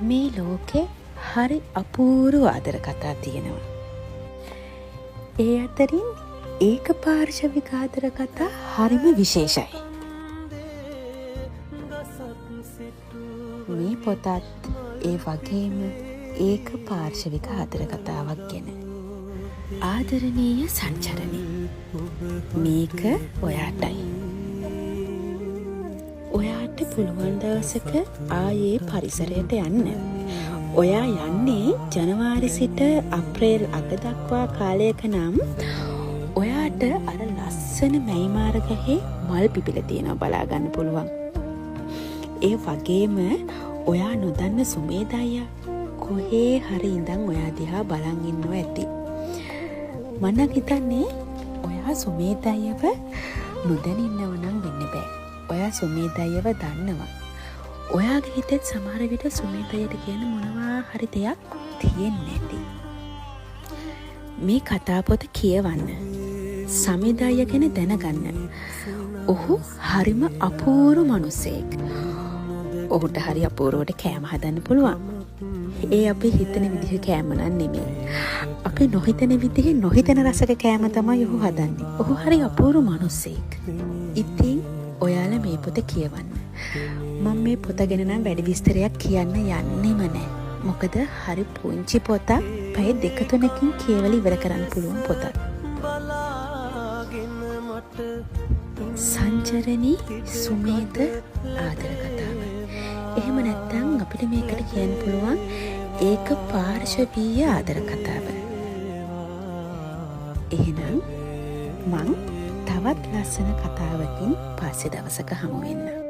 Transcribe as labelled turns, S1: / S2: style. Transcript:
S1: මේ ලෝකේ හරි අපූර්ව ආදර කතා තියෙනවා. ඒ අතරින් ඒක පාර්ශවික ආදර කතා හරිම විශේෂයි. මේ පොතත් ඒ වගේම ඒක පාර්ශවික ආදර කතාවක් ගැන. ආදරණීය සංචරණී, මේක ඔයාටයි. ඔයාට පුළුවන් දවසක ආයේ පරිසරයට යන්න. ඔයා යන්නේ ජනවාරි සිට අප්‍රේල් අග දක්වා කාලයක නම් ඔයාට අර ලස්සන මැයිමාරගහේ මල් පිපිලා තියෙනවා බලා ගන්න පුළුවන්. ඒ වගේම ඔයා නොදන්න සුමේද අයියා කොහේ හරි ඉඳන් ඔයා දිහා බලන් ඉන්නව ඇති. මම හිතන්නේ ඔයා සුමේද අයියව නොදැන ඉන්නව නම් වෙන්න බෑ. ඔයා සුමේද අයියව දන්නවා. ඔයාගේ හිතෙත් සමහර විට සුමේද අයියට කියන මොනවා හරි දෙයක් තියෙන්නේ නැති. මේ කතා පොත කියවන්න. සුමේද අයිය ගැන දැනගන්න. ඔහු හරිම අපූර්ව මිනිසෙක්. ඔහුට හරි අපූර්වට කෑම හදන්න පුළුවන්. ඒ අපි හිතන විදිහ කෑම නන් නෙමෙයි. අපි නොහිතන විදිහේ නොහිතන රසක කෑම තමයි ඔහු හදන්නේ. ඔහු හරි අපූර්ව මිනිසෙක්. ඉතින් ඔයාලා මේ පොත කියවන්න. මම මේ පොත ගැන නම් වැඩි විස්තරයක් කියන්න යන්නෙම නැහැ. මොකද හරි පුංචි පොතක්. පැය 2-3කින් කියවලා ඉවර කරන්න පුළුවන් පොතක්. සංචරණී සුමේද ආදර කතාව. එහෙම නැත්නම් අපිට මේකට කියන්න පුළුවන් ඒක පාර්ශවීය ආදර කතාව. එහෙනම් මං තවත් ලස්සන කතාවකින් පස්සේ දවසක හමු වෙන්න.